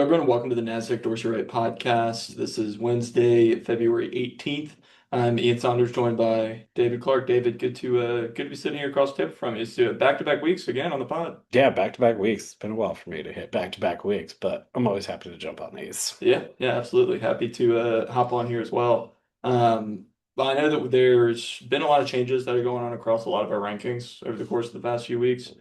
Hello, everyone. Welcome to the Nasdaq Dorsey Wright podcast. This is Wednesday, February 18th. I'm Ian Saunders, joined by David Clark. David, good to be sitting here across the table from you. So back-to-back weeks again on the pod. Yeah, back-to-back weeks. It's been a while for me to hit back-to-back weeks, but I'm always happy to jump on these. Yeah, absolutely. Happy to hop on here as well. But I know that there's been a lot of changes that are going on across a lot of our rankings over the course of the past few weeks.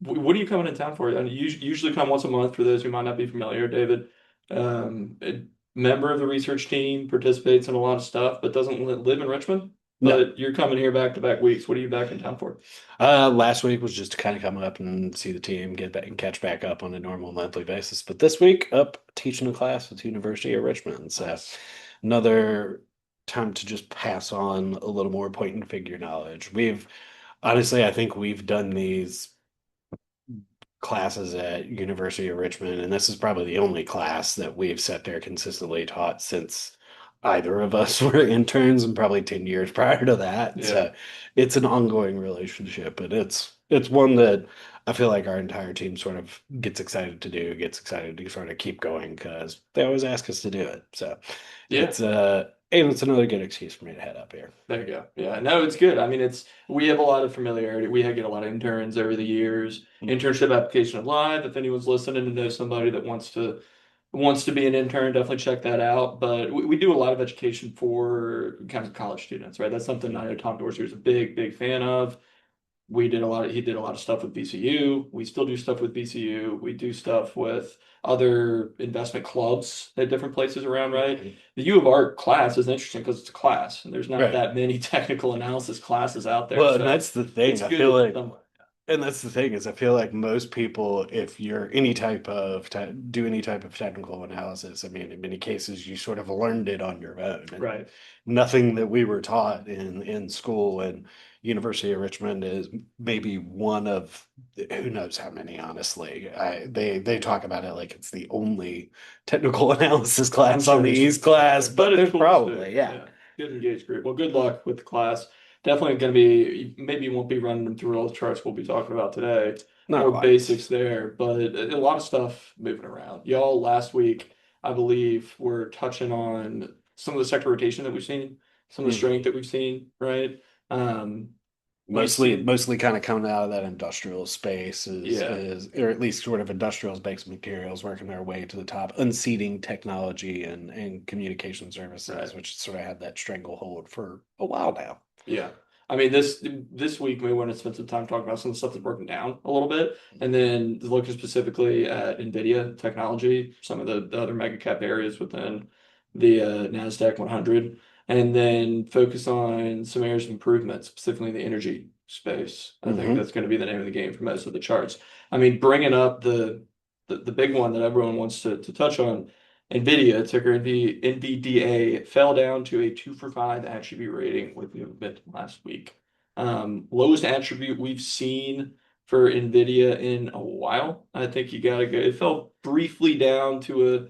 What are you coming in town for? And you usually come once a month for those who might not be familiar, David. A member of the research team, participates in a lot of stuff, but doesn't live in Richmond. No. But you're coming here back-to-back weeks. What are you back in town for? Last week was just to kind of come up and see the team, get back and catch back up on a normal monthly basis. But this week, up teaching a class at the University of Richmond. So Nice. another time to just pass on a little more point and figure knowledge. Honestly, I think we've done these classes at University of Richmond, and this is probably the only class that we've sat there consistently taught since either of us were interns, and probably 10 years prior to that. Yeah. So it's an ongoing relationship, and it's one that I feel like our entire team sort of gets excited to sort of keep going because they always ask us to do it. So Yeah. it's another good excuse for me to head up here. There you go. Yeah, no, it's good. I mean, we have a lot of familiarity. We get a lot of interns over the years. Internship application live. If anyone's listening to know somebody that wants to be an intern, definitely check that out. But we do a lot of education for kind of college students, right? That's something I know Tom Dorsey is a big fan of. He did a lot of stuff with BCU. We still do stuff with BCU. We do stuff with other investment clubs at different places around, right? The U of R class is interesting because it's a class and there's not Right. that many technical analysis classes out there. Well, and So that's the thing. it's good somewhere. And that's the thing is, I feel like most people, if you're any type of do any type of technical analysis, I mean, in many cases, you sort of learned it on your own, and Right. nothing that we were taught in school and University of Richmond is maybe one of who knows how many. Honestly, they talk about it like it's the only technical analysis I'm class on sure the there's some East class, but but it's there's cool too. probably yeah, Yeah. Good engaged group. Well, good luck with the class. Definitely going to be, maybe you won't be running them through all the charts we'll be talking about today. not More quite. basics there, but a lot of stuff moving around. Y'all last week, I believe, were touching on some of the sector rotation that we've seen, some of the strength that we've seen, right? Um, we've seen, Mostly kind of coming out of that industrial space yeah, or at least sort of industrial based materials working their way to the top, unseating technology and communication services, right. which sort of had that stranglehold for a while now. Yeah. I mean, this week we want to spend some time talking about some of the stuff that's broken down a little bit, and then looking specifically at Nvidia technology, some of the other mega cap areas within the Nasdaq 100, and then focus on some areas of improvement, specifically in the energy space. I think Hmm. that's going to be the name of the game for most of the charts. I mean, bringing up the big one that everyone wants to touch on. Nvidia, ticker NVDA, fell down to a 2 for 5 attribute rating with movement last week. Lowest attribute we've seen for Nvidia in a while. I think you got to go. It fell briefly down to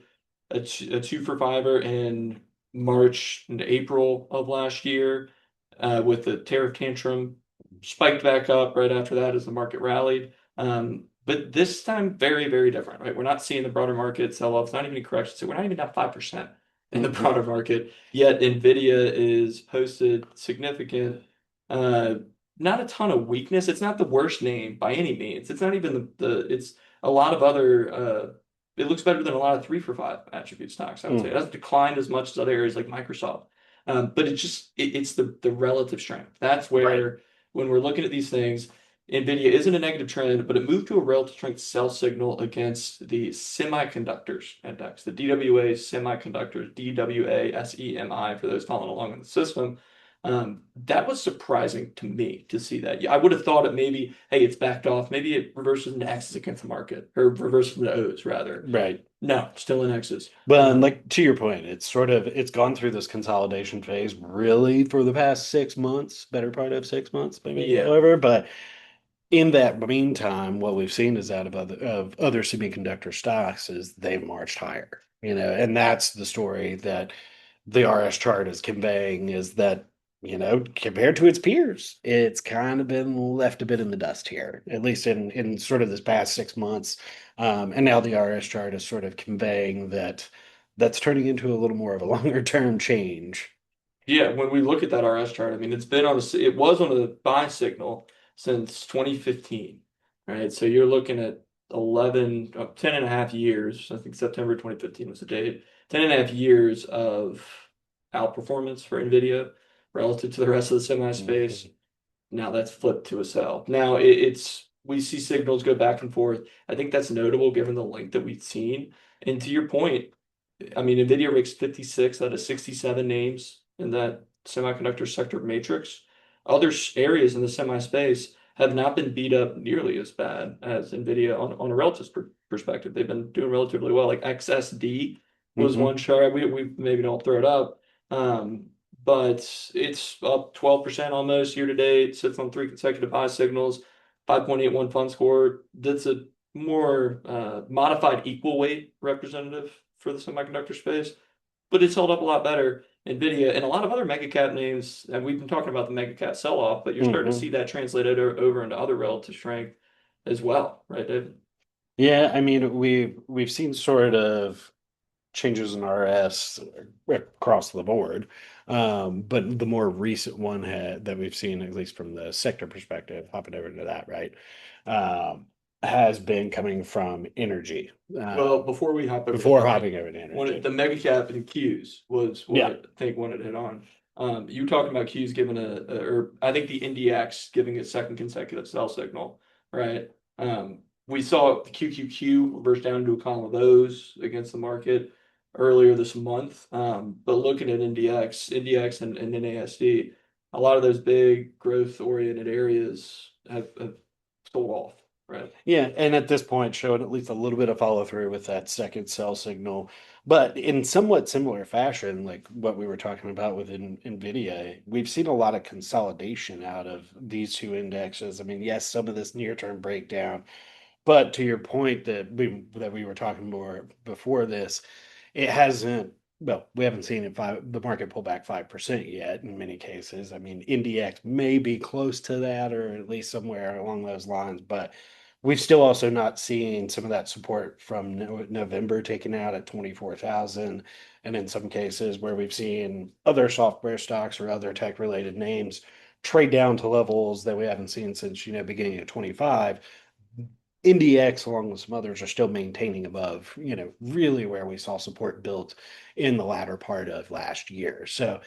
a 2 for 5er in March and April of last year with the tariff tantrum. Spiked back up right after that as the market rallied. But this time, very different, right? We're not seeing the broader market sell off. It's not even a correction. So we're not even down 5% in the Hmm. broader market. Yet Nvidia is posted significant, uh, not a ton of weakness. It's not the worst name by any means. It's not even it's a lot of other, it looks better than a lot of 3 for 5 attribute stocks, I would say. It Hmm. hasn't declined as much as other areas like Microsoft. But it's the relative strength. That's Right. where when we're looking at these things, NVIDIA isn't a negative trend, but it moved to a relative strength sell signal against the semiconductors index, the DWA semiconductors, DWASEMI, for those following along in the system. That was surprising to me to see that. Yeah, I would have thought it maybe, hey, it's backed off. Maybe it reverses into X's against the market, or reverses into O's rather. Right. No, still in X's. Well, and like to your point, it's gone through this consolidation phase really for the past 6 months, better part of 6 months, maybe Yeah, however. But in that meantime, what we've seen is that of other semiconductor stocks is they've marched higher, and that's the story that the RS chart is conveying is that compared to its peers, it's kind of been left a bit in the dust here, at least in sort of this past 6 months. And now the RS chart is sort of conveying that that's turning into a little more of a longer term change. Yeah, when we look at that RS chart, I mean, it was on a buy signal since 2015, right? So you're looking at 10 and a half years. I think September 2015 was the date. 10 and a half years of outperformance for Nvidia relative to the rest of the semi space. Mhm. Now that's flipped to a sell. Now we see signals go back and forth. I think that's notable given the length that we've seen. And to your point, I mean, NVIDIA ranks 56 out of 67 names in that semiconductor sector matrix. Other areas in the semi space have not been beat up nearly as bad as NVIDIA on a relative perspective. They've been doing relatively well. Like XSD was one Mhm. chart. We maybe don't throw it up. Um, but it's up 12% almost year to date, sits on three consecutive buy signals, 5.81 fund score. That's a more modified equal weight representative for the semiconductor space, but it's held up a lot better. Nvidia and a lot of other mega cap names, and we've been talking about the mega cap sell off, but you're starting to see Mhm. that translated over into other relative strength as well, right, David? Yeah, I mean, we've seen sort of changes in RS across the board. But the more recent one that we've seen, at least from the sector perspective, hopping over to that, right, um, has been coming from energy. Well, before we hop over to Before that, hopping over to one of energy. the mega cap and Qs was what Yeah. I think wanted to hit on. You talking about Qs giving or I think the NDX giving a second consecutive sell signal, right? We saw the QQQ reverse down to a column of O's against the market earlier this month. But looking at NDX and NASD, a lot of those big growth oriented areas have sold off, right? Yeah, and at this point, showing at least a little bit of follow through with that second sell signal, but in somewhat similar fashion, like what we were talking about with Nvidia, we've seen a lot of consolidation out of these two indexes. I mean, yes, some of this near term breakdown, but to your point that we were talking more before this, it hasn't. Well, we haven't seen the market pull back 5% yet in many cases. I mean, NDX may be close to that or at least somewhere along those lines, but we've still also not seen some of that support from November taken out at 24,000. And in some cases where we've seen other software stocks or other tech related names trade down to levels that we haven't seen since, beginning of 25. NDX, along with some others, are still maintaining above, really where we saw support built in the latter part of last year. So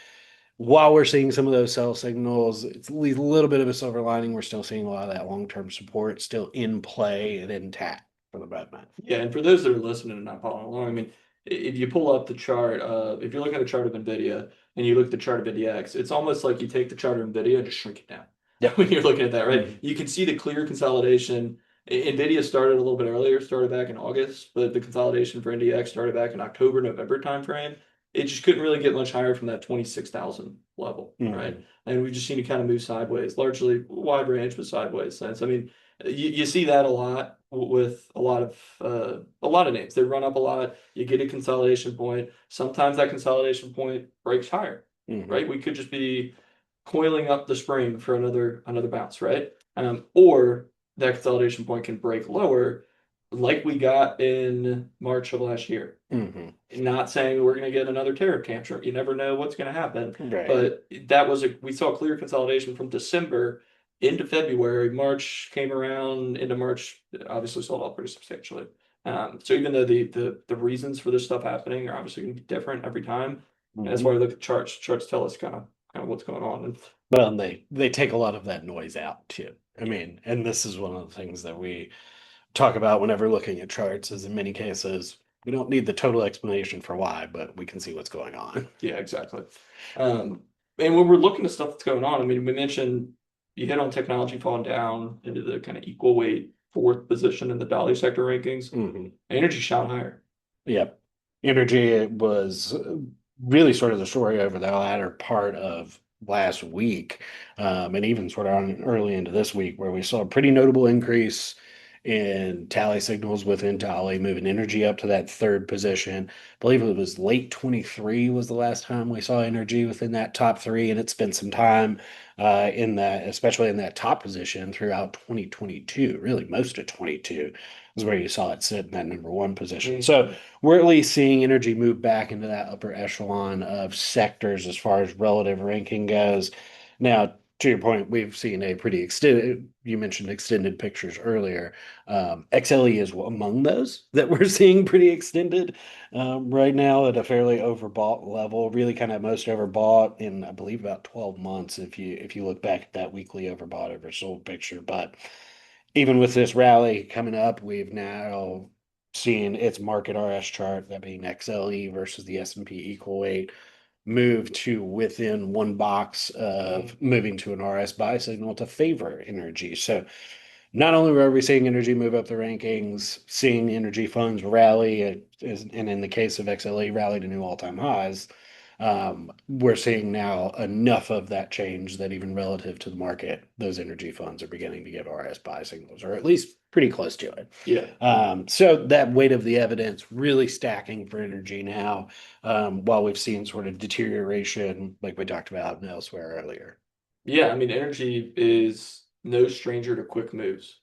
while we're seeing some of those sell signals, it's at least a little bit of a silver lining. We're still seeing a lot of that long-term support still in play and intact for the moment. Yeah, and for those that are listening and not following along, I mean, if you pull up the chart, if you're looking at the chart of NVIDIA and you look at the chart of NDX, it's almost like you take the chart of NVIDIA and just shrink it down Yep. when you're looking at that, right? Mhm. You can see the clear consolidation. NVIDIA started a little bit earlier, started back in August, but the consolidation for NDX started back in October, November timeframe. It just couldn't really get much higher from that 26,000 level, right? Mhm. And we've just seen it kind of move sideways, largely wide range, but sideways since. I mean, you see that a lot with a lot of names. They run up a lot. You get a consolidation point. Sometimes that consolidation point breaks higher, Mhm. right? We could just be coiling up the spring for another bounce, right? Or that consolidation point can break lower, like we got in March of last year. Mhm. Not saying we're going to get another tariff tantrum. You never know what's going to happen. Right. But we saw clear consolidation from December into February. March came around into March, obviously sold off pretty substantially. So even though the reasons for this stuff happening are obviously going to be different every time, and that's why Mhm. we look at charts. Charts tell us kind of what's going on. And Well, and they take a lot of that noise out too. I mean, and this is one of the things that we talk about whenever looking at charts is in many cases we don't need the total explanation for why, but we can see what's going on. yeah, exactly. Um, and when we're looking at stuff that's going on, I mean, we mentioned you hit on technology falling down into the kind of equal weight fourth position in the dollar sector rankings. Hmm. Energy shot higher. Yep. Energy was really sort of the story over the latter part of last week, and even sort of on early into this week, where we saw a pretty notable increase in tally signals within tally, moving energy up to that third position. I believe it was late 23 was the last time we saw energy within that top three, and it spent some time in that, especially in that top position throughout 2022, really most of 22 is where you saw it sit in that number one position. So Mhm. we're at least seeing energy move back into that upper echelon of sectors as far as relative ranking goes. Now, to your point, we've seen a pretty extended, you mentioned extended pictures earlier. XLE is among those that we're seeing pretty extended right now at a fairly overbought level, really kind of most overbought in, I believe, about 12 months if you look back at that weekly overbought oversold picture. But even with this rally coming up, we've now seen its market RS chart, that being XLE versus the S&P equal weight, move to within one box of Mhm. moving to an RS buy signal to favor energy. So not only are we seeing energy move up the rankings, seeing energy funds rally, and in the case of XLE, rally to new all-time highs, we're seeing now enough of that change that even relative to the market, those energy funds are beginning to give RS buy signals, or at least pretty close to it. Yeah. So that weight of the evidence really stacking for energy now, while we've seen sort of deterioration, like we talked about elsewhere earlier. Yeah, I mean, energy is no stranger to quick moves.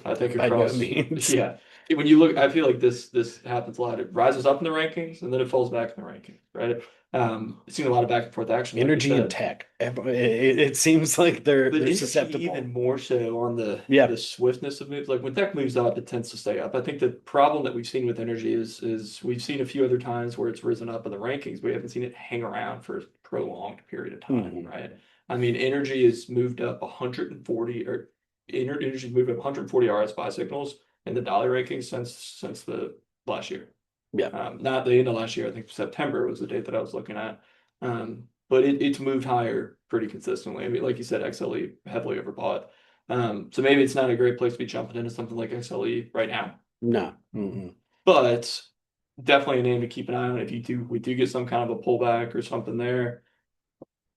I think By no across, means. yeah. When you look, I feel like this happens a lot. It rises up in the rankings and then it falls back in the rankings, right? I've seen a lot of back and forth action, like you Energy and said. tech. It seems like they're But they're energy even susceptible. more so on the Yeah. swiftness of moves. Like when tech moves up, it tends to stay up. I think the problem that we've seen with energy is we've seen a few other times where it's risen up in the rankings. We haven't seen it hang around for a prolonged period of time, Mhm. right? I mean, energy has moved up 140 or energy moved up 140 RSI signals in the dollar rankings since the last year. Yeah. Not the end of last year. I think September was the date that I was looking at. But it's moved higher pretty consistently. I mean, like you said, XLE heavily overbought. So maybe it's not a great place to be jumping into something like XLE right now. No. Mm-mm. But definitely a name to keep an eye on if we do get some kind of a pullback or something there.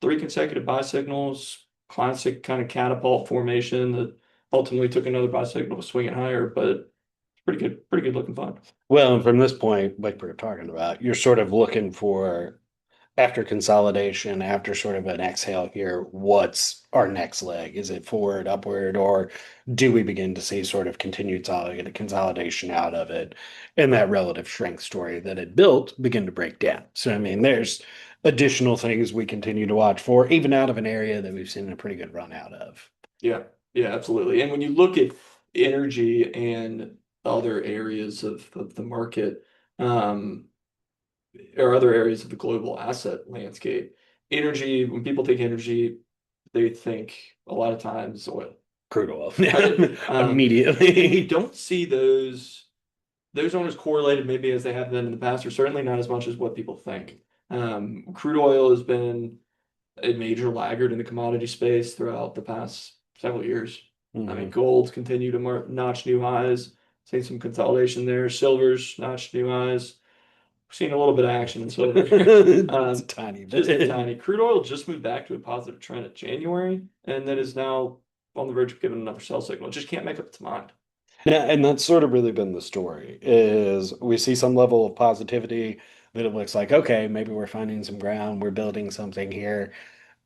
Three consecutive buy signals, classic kind of catapult formation that ultimately took another buy signal to swing it higher, but it's pretty good looking fun. Well, and from this point, like we were talking about, you're sort of looking for after consolidation, after sort of an exhale here, what's our next leg? Is it forward, upward, or do we begin to see sort of continued solid consolidation out of it and that relative strength story that it built begin to break down? So, I mean, there's additional things we continue to watch for, even out of an area that we've seen a pretty good run out of. Yeah, yeah, absolutely. And when you look at energy and other areas of the market, um, or other areas of the global asset landscape, energy, when people think energy, they think a lot of times oil, Crude oil, right? And you immediately. don't see those owners correlated maybe as they have been in the past, or certainly not as much as what people think. Crude oil has been a major laggard in the commodity space throughout the past several years. I mean, Mhm. gold's continued to notch new highs. Seen some consolidation there. Silver's notched new highs. Seen a little bit of action in silver. It's a tiny Just a bit. tiny. Crude oil just moved back to a positive trend in January, and then is now on the verge of giving another sell signal. It just can't make up its mind. Yeah, and that's sort of really been the story is we see some level of positivity that it looks like, okay, maybe we're finding some ground, we're building something here,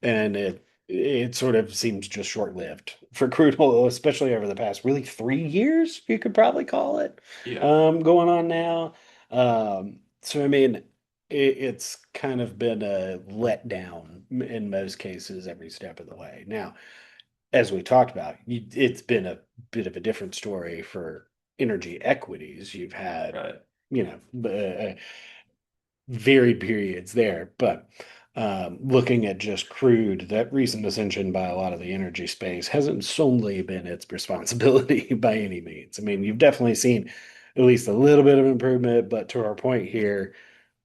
and it sort of seems just short-lived for crude oil, especially over the past really 3 years, you could probably call it, Yeah, going on now. So I mean, it's kind of been a letdown in most cases every step of the way. Now, as we talked about, it's been a bit of a different story for energy equities. You've had, right. varied periods there, but looking at just crude, that recent ascension by a lot of the energy space hasn't solely been its responsibility by any means. I mean, you've definitely seen at least a little bit of improvement, but to our point here,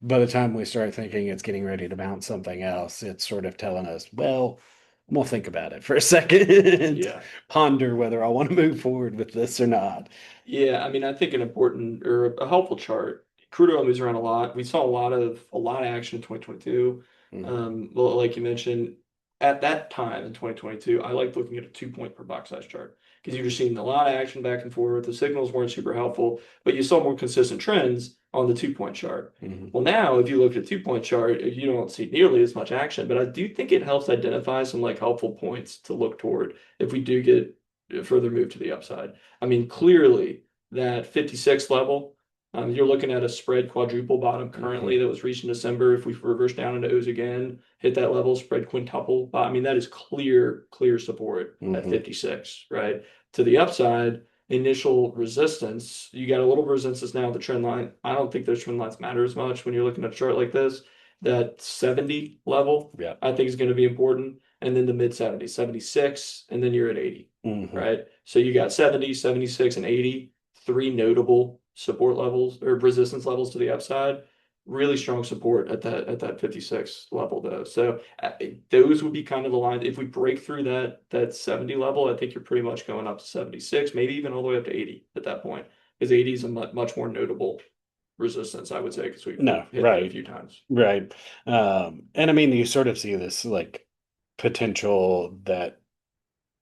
by the time we start thinking it's getting ready to mount something else, it's sort of telling us, well, I'm gonna think about it for a second, Yeah. ponder whether I want to move forward with this or not. Yeah, I mean, I think an important or a helpful chart. Crude oil moves around a lot. We saw a lot of action in 2022. Mhm. Well, like you mentioned, at that time in 2022, I liked looking at a 2 point per box size chart because you were seeing a lot of action back and forth. The signals weren't super helpful, but you saw more consistent trends on the 2 point chart. Well, now if you look at a 2 point chart, you don't see nearly as much action, but I do think it helps identify some like helpful points to look toward if we do get a further move to the upside. I mean, clearly that 56 level, you're looking at a spread quadruple bottom currently that was reached in December. If we reverse down into O's again, hit that level, spread quintuple. I mean, that is clear support at 56, right? To the upside, initial resistance, you got a little resistance now, the trend line. I don't think those trend lines matter as much when you're looking at a chart like this. That 70 level, Yeah. I think is going to be important. And then the mid 70s, 76, and then you're at 80, right? So you got 70, 76, and 80, three notable support levels or resistance levels to the upside. Really strong support at that 56 level though. So those would be kind of the lines. If we break through that 70 level, I think you're pretty much going up to 76, maybe even all the way up to 80 at that point. Because 80 is a much more notable resistance, I would say, because we've hit it a few times. Right. And I mean, you sort of see this like potential that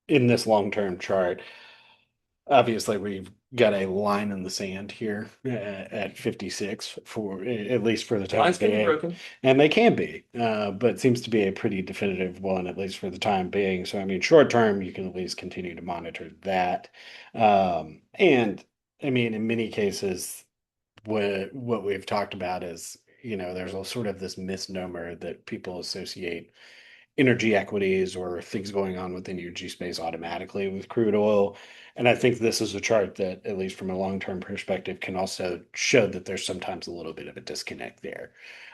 in this long-term chart, obviously we've got a line in the sand here at 56 for at least for the time Lines can be broken. and they can be, but it seems to be a pretty definitive one, at least for the time being. So, I mean, short term, you can at least continue to monitor that. And I mean, in many cases, what we've talked about is, there's a sort of this misnomer that people associate energy equities or things going on within the energy space automatically with crude oil. And I think this is a chart that, at least from a long-term perspective, can also show that there's sometimes a little bit of a disconnect there.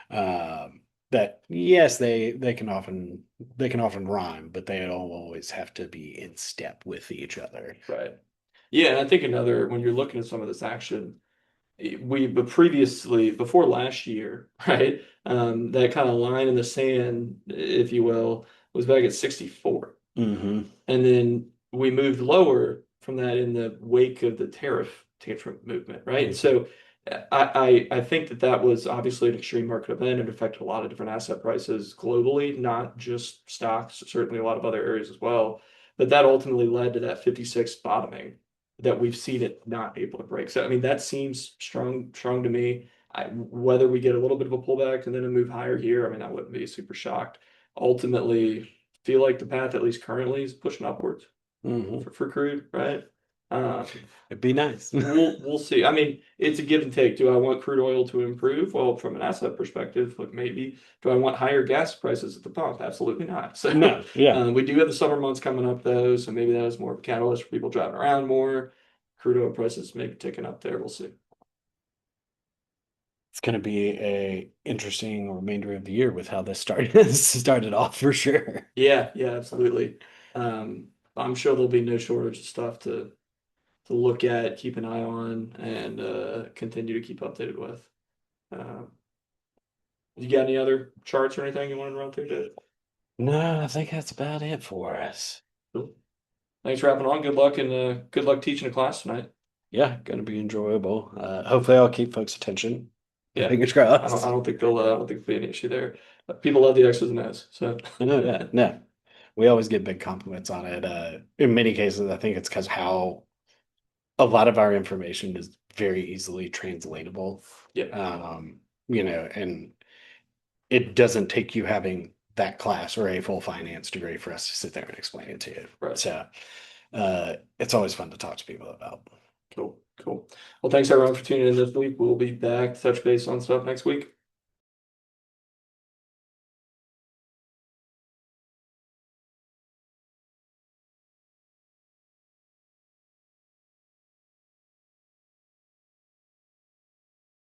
That yes, they can often rhyme, but they don't always have to be in step with each other. Right. Yeah, and I think when you're looking at some of this action, but previously before last year, right? That kind of line in the sand, if you will, was back at 64. And then we moved lower from that in the wake of the tariff tantrum movement, right? So I think that was obviously an extreme market event. It affected a lot of different asset prices globally, not just stocks, certainly a lot of other areas as well. But that ultimately led to that 56 bottoming that we've seen it not able to break. So I mean that seems strong to me. Whether we get a little bit of a pullback and then a move higher here, I mean I wouldn't be super shocked. Ultimately, feel like the path at least currently is pushing upwards for crude, right? It'd be nice. we'll see. I mean, it's a give and take. Do I want crude oil to improve? Well, from an asset perspective, look, maybe. Do I want higher gas prices at the pump? Absolutely not. So no, yeah. We do have the summer months coming up though, so maybe that is more of a catalyst for people driving around more. Crude oil prices maybe ticking up there. We'll see. It's going to be a interesting remainder of the year with how this started off for sure. Yeah, absolutely. I'm sure there'll be no shortage of stuff to look at, keep an eye on, and continue to keep updated with. You got any other charts or anything you want to run through, David? No, I think that's about it for us. Cool. Thanks for having on. Good luck teaching a class tonight. Yeah, going to be enjoyable. Hopefully, I'll keep folks' attention. Yeah, fingers crossed. I don't think there'll be any issue there. People love the X's and O's. So no, we always get big compliments on it. In many cases, I think it's because how a lot of our information is very easily translatable. Yeah. And it doesn't take you having that class or a full finance degree for us to sit there and explain it to you. Right. So it's always fun to talk to people about. Cool. Well, thanks everyone for tuning in this week. We'll be back to touch base on stuff next week.